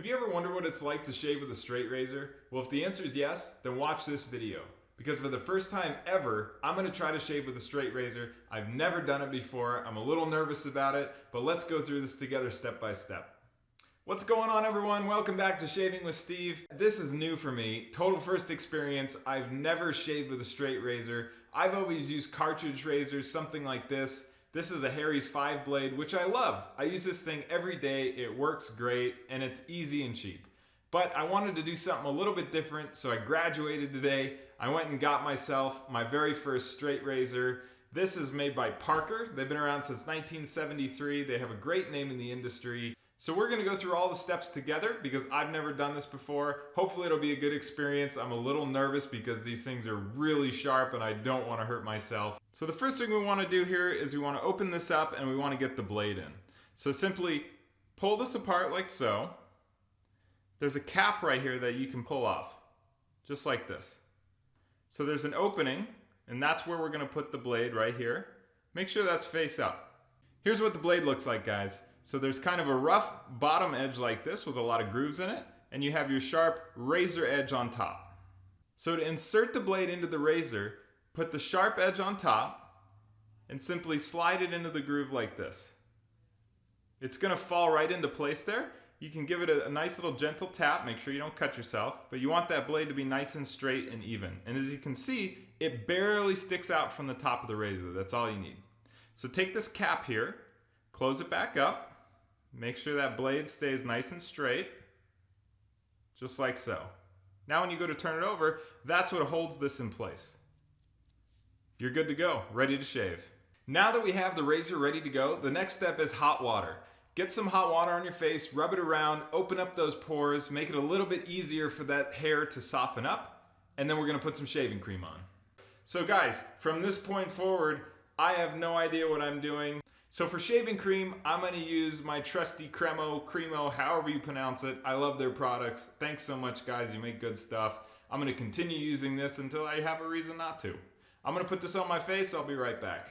you ever wondered what it's like to shave with a straight razor? Well, if the answer is yes, then watch this video. Because for the first time ever, I'm going to try to shave with a straight razor. I've never done it before. I'm a little nervous about it, but let's go through this together step by step. What's going on, everyone? Welcome back to Shaving with Steve. This is new for me, total first experience. I've never shaved with a straight razor. I've always used cartridge razors, something like this. This is a Harry's 5-blade, which I love. I use this thing every day. It works great, and it's easy and cheap. But I wanted to do something a little bit different, so I graduated today. I went and got myself my very first straight razor. This is made by Parker. They've been around since 1973. They have a great name in the industry. So we're going to go through all the steps together because I've never done this before. Hopefully it'll be a good experience. I'm a little nervous because these things are really sharp and I don't want to hurt myself. So the first thing we want to do here is we want to open this up and we want to get the blade in. So simply pull this apart like so. There's a cap right here that you can pull off, just like this. So there's an opening, and that's where we're going to put the blade right here. Make sure that's face up. Here's what the blade looks like, guys. So there's kind of a rough bottom edge like this with a lot of grooves in it, and you have your sharp razor edge on top. So to insert the blade into the razor, put the sharp edge on top, and simply slide it into the groove like this. It's going to fall right into place there. You can give it a nice little gentle tap, make sure you don't cut yourself, but you want that blade to be nice and straight and even. And as you can see, it barely sticks out from the top of the razor. That's all you need. So take this cap here, close it back up, make sure that blade stays nice and straight, just like so. Now when you go to turn it over, that's what holds this in place. You're good to go, ready to shave. Now that we have the razor ready to go, the next step is hot water. Get some hot water on your face, rub it around, open up those pores, make it a little bit easier for that hair to soften up, and then we're gonna put some shaving cream on. So guys, from this point forward, I have no idea what I'm doing. So for shaving cream, I'm gonna use my trusty Cremo, however you pronounce it. I love their products. Thanks so much, guys, you make good stuff. I'm gonna continue using this until I have a reason not to. I'm gonna put this on my face, I'll be right back.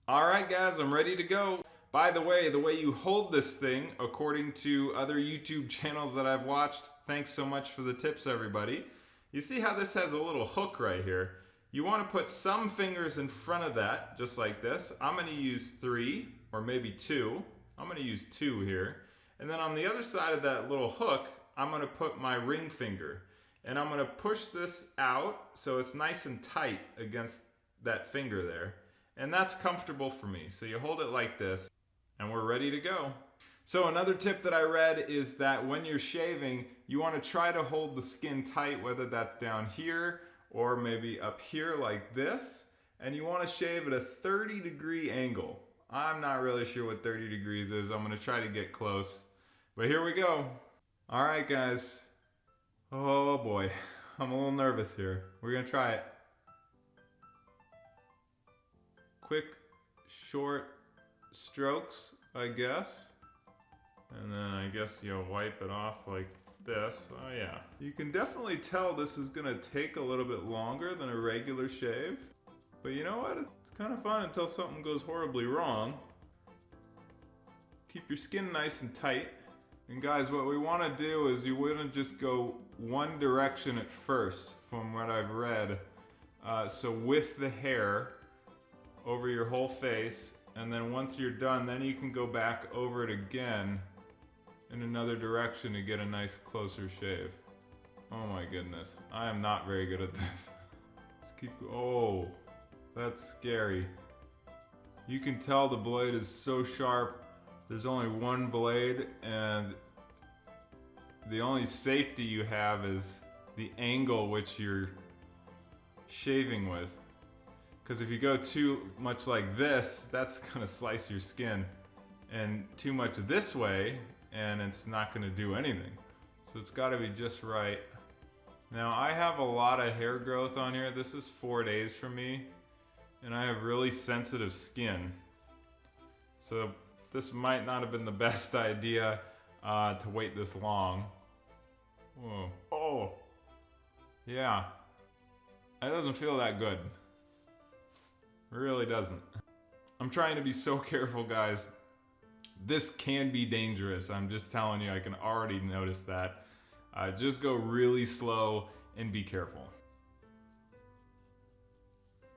All right, guys, I'm ready to go. By the way you hold this thing, according to other YouTube channels that I've watched, thanks so much for the tips, everybody. You see how this has a little hook right here? You want to put some fingers in front of that, just like this. I'm going to use 3 or maybe 2. I'm going to use 2 here. And then on the other side of that little hook, I'm going to put my ring finger. And I'm going to push this out so it's nice and tight against that finger there. And that's comfortable for me. So you hold it like this. And we're ready to go. So another tip that I read is that when you're shaving, you want to try to hold the skin tight, whether that's down here or maybe up here like this. And you want to shave at a 30-degree angle. I'm not really sure what 30 degrees is. I'm going to try to get close. But here we go. All right, guys. Oh boy, I'm a little nervous here. We're going to try it. Quick, short strokes, I guess. And then I guess you'll wipe it off like this. Oh yeah. You can definitely tell this is gonna take a little bit longer than a regular shave. But you know what? It's kind of fun until something goes horribly wrong. Keep your skin nice and tight. And guys, what we want to do is you wouldn't just go one direction at first, from what I've read. So with the hair over your whole face, and then once you're done, then you can go back over it again in another direction to get a nice closer shave. Oh my goodness, I am not very good at this. Let's keep, oh, that's scary. You can tell the blade is so sharp. There's only one blade, and the only safety you have is the angle which you're shaving with. Because if you go too much like this, that's gonna slice your skin. And too much this way, and it's not gonna do anything. So it's gotta be just right. Now I have a lot of hair growth on here. This is 4 days for me. And I have really sensitive skin. So this might not have been the best idea to wait this long. Whoa. Oh, yeah. It doesn't feel that good. Really doesn't. I'm trying to be so careful, guys. This can be dangerous. I'm just telling you, I can already notice that. Just go really slow and be careful.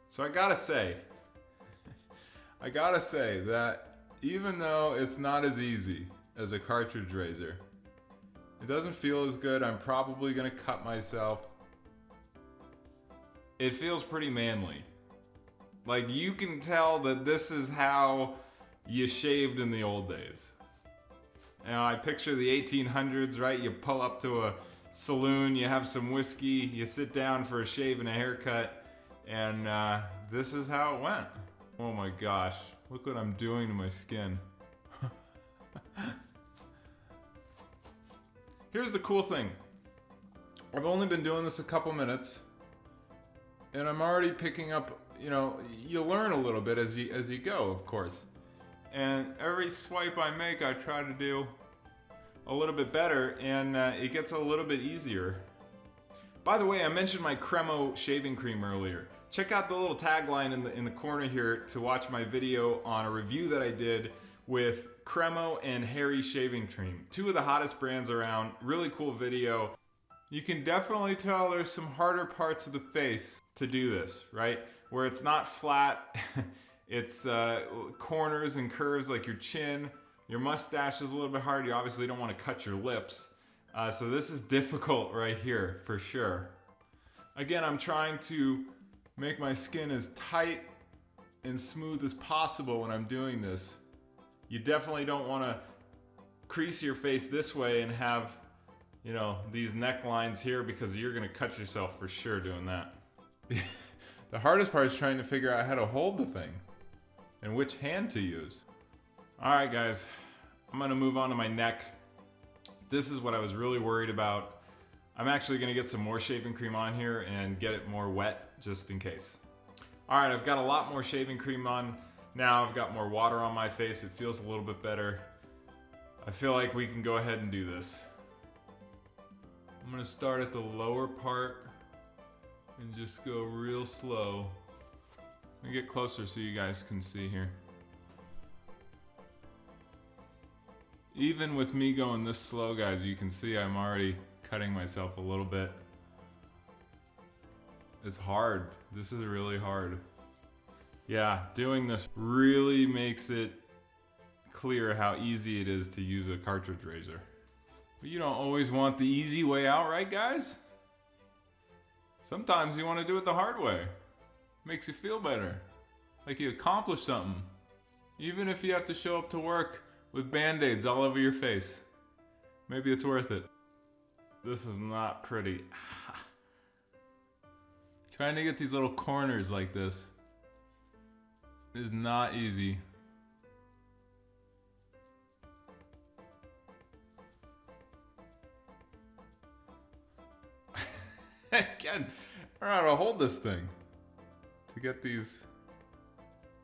So I gotta say that even though it's not as easy as a cartridge razor, it doesn't feel as good. I'm probably gonna cut myself. It feels pretty manly. Like, you can tell that this is how you shaved in the old days. You know, I picture the 1800s, right? You pull up to a saloon, you have some whiskey, you sit down for a shave and a haircut, and this is how it went. Oh my gosh, look what I'm doing to my skin. Here's the cool thing. I've only been doing this a couple minutes, and I'm already picking up, you know, you learn a little bit as you go, of course. And every swipe I make, I try to do a little bit better, and it gets a little bit easier. By the way, I mentioned my Cremo shaving cream earlier. Check out the little tagline in the corner here to watch my video on a review that I did with Cremo and Harry shaving cream. Two of the hottest brands around. Really cool video. You can definitely tell there's some harder parts of the face to do this, right? Where it's not flat, it's corners and curves like your chin. Your mustache is a little bit hard. You obviously don't want to cut your lips. So this is difficult right here, for sure. Again, I'm trying to make my skin as tight and smooth as possible when I'm doing this. You definitely don't want to crease your face this way and have, you know, these necklines here, because you're going to cut yourself for sure doing that. The hardest part is trying to figure out how to hold the thing and which hand to use. Alright guys, I'm going to move on to my neck. This is what I was really worried about. I'm actually going to get some more shaving cream on here and get it more wet just in case. Alright, I've got a lot more shaving cream on now. I've got more water on my face. It feels a little bit better. I feel like we can go ahead and do this. I'm going to start at the lower part and just go real slow. Let me get closer so you guys can see here. Even with me going this slow, guys, you can see I'm already cutting myself a little bit. It's hard. This is really hard. Yeah, doing this really makes it clear how easy it is to use a cartridge razor. But you don't always want the easy way out, right guys? Sometimes you want to do it the hard way. Makes you feel better. Like you accomplished something. Even if you have to show up to work with band-aids all over your face. Maybe it's worth it. This is not pretty. Trying to get these little corners like this is not easy. Again, I don't know how to hold this thing to get these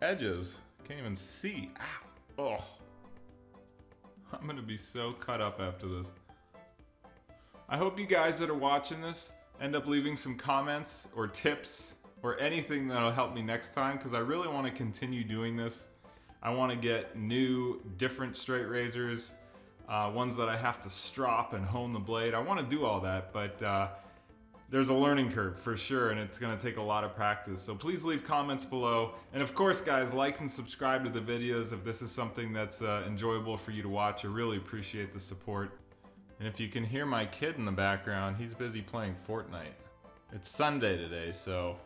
edges. Can't even see. Ow. Oh. I'm gonna be so cut up after this. I hope you guys that are watching this end up leaving some comments or tips or anything that'll help me next time, because I really want to continue doing this. I want to get new, different straight razors, ones that I have to strop and hone the blade. I want to do all that, but there's a learning curve for sure, and it's going to take a lot of practice. So please leave comments below. And of course, guys, like and subscribe to the videos if this is something that's enjoyable for you to watch. I really appreciate the support. And if you can hear my kid in the background, he's busy playing Fortnite. It's Sunday today, so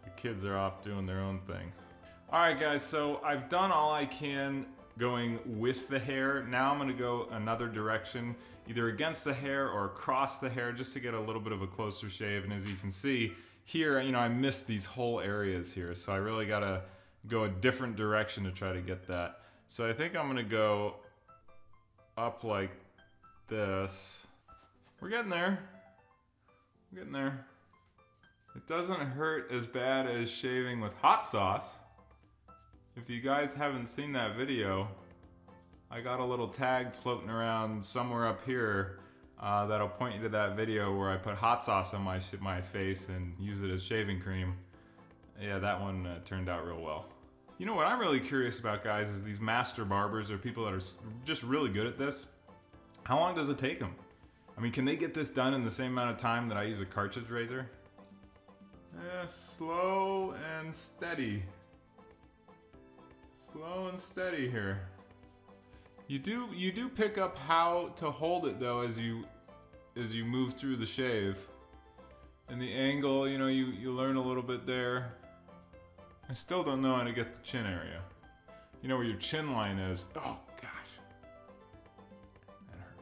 the kids are off doing their own thing. Alright guys, so I've done all I can going with the hair. Now I'm going to go another direction, either against the hair or across the hair, just to get a little bit of a closer shave. And as you can see here, you know, I missed these whole areas here, so I really got to go a different direction to try to get that. So I think I'm going to go up like this. We're getting there. We're getting there. It doesn't hurt as bad as shaving with hot sauce. If you guys haven't seen that video, I got a little tag floating around somewhere up here that'll point you to that video where I put hot sauce on my face and use it as shaving cream. Yeah, that one turned out real well. You know what I'm really curious about, guys, is these master barbers or people that are just really good at this. How long does it take them? I mean, can they get this done in the same amount of time that I use a cartridge razor? Yeah, slow and steady. Slow and steady here. You do pick up how to hold it though as you move through the shave. And the angle, you know, you learn a little bit there. I still don't know how to get the chin area. You know where your chin line is. Oh gosh. That hurt.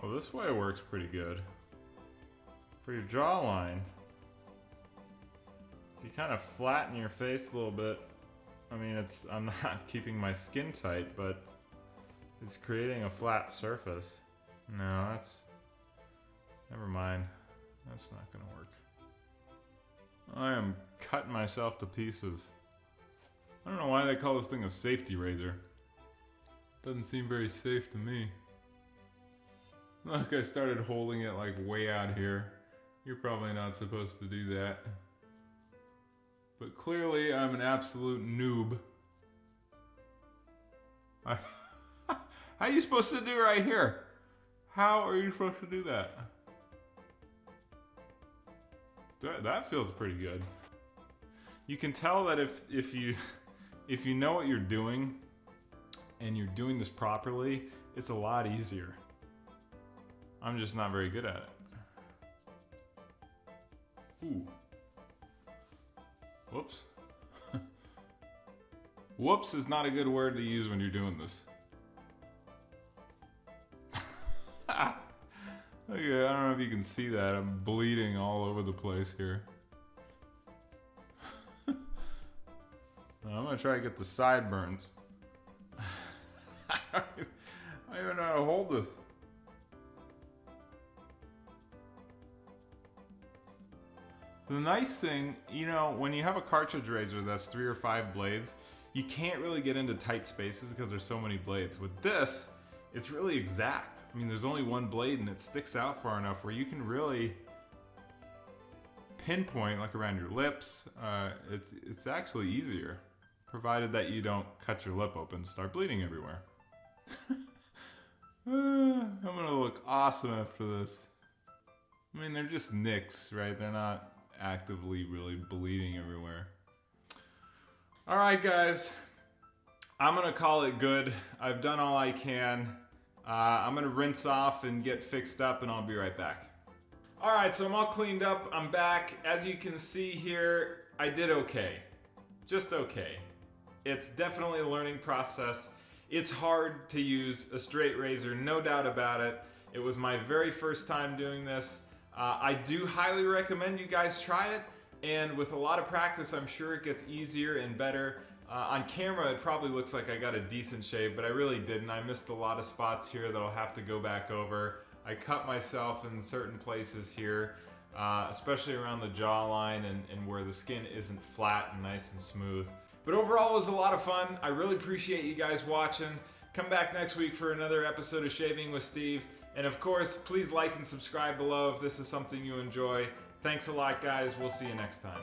Oh, this way works pretty good. For your jawline. You kind of flatten your face a little bit. I mean, I'm not keeping my skin tight, but it's creating a flat surface. No, never mind. That's not gonna work. I am cutting myself to pieces. I don't know why they call this thing a safety razor. Doesn't seem very safe to me. Look, I started holding it like way out here. You're probably not supposed to do that. But clearly, I'm an absolute noob. How are you supposed to do right here? How are you supposed to do that? That feels pretty good. You can tell that if you know what you're doing and you're doing this properly, it's a lot easier. I'm just not very good at it. Ooh. Whoops. Whoops is not a good word to use when you're doing this. Okay, I don't know if you can see that. I'm bleeding all over the place here. I'm gonna try to get the sideburns. I don't even know how to hold this. The nice thing, you know, when you have a cartridge razor that's 3 or 5 blades, you can't really get into tight spaces because there's so many blades. With this, it's really exact. I mean, there's only one blade and it sticks out far enough where you can really pinpoint, like around your lips. It's actually easier, provided that you don't cut your lip open and start bleeding everywhere. I'm gonna look awesome after this. I mean, they're just nicks, right? They're not actively really bleeding everywhere. All right, guys, I'm gonna call it good. I've done all I can. I'm gonna rinse off and get fixed up and I'll be right back. All right, so I'm all cleaned up, I'm back. As you can see here, I did okay, just okay. It's definitely a learning process. It's hard to use a straight razor, no doubt about it. It was my very first time doing this. I do highly recommend you guys try it, and with a lot of practice, I'm sure it gets easier and better. On camera, it probably looks like I got a decent shave, but I really didn't. I missed a lot of spots here that I'll have to go back over. I cut myself in certain places here, especially around the jawline and where the skin isn't flat and nice and smooth. But overall, it was a lot of fun. I really appreciate you guys watching. Come back next week for another episode of Shaving with Steve. And of course, please like and subscribe below if this is something you enjoy. Thanks a lot, guys. We'll see you next time.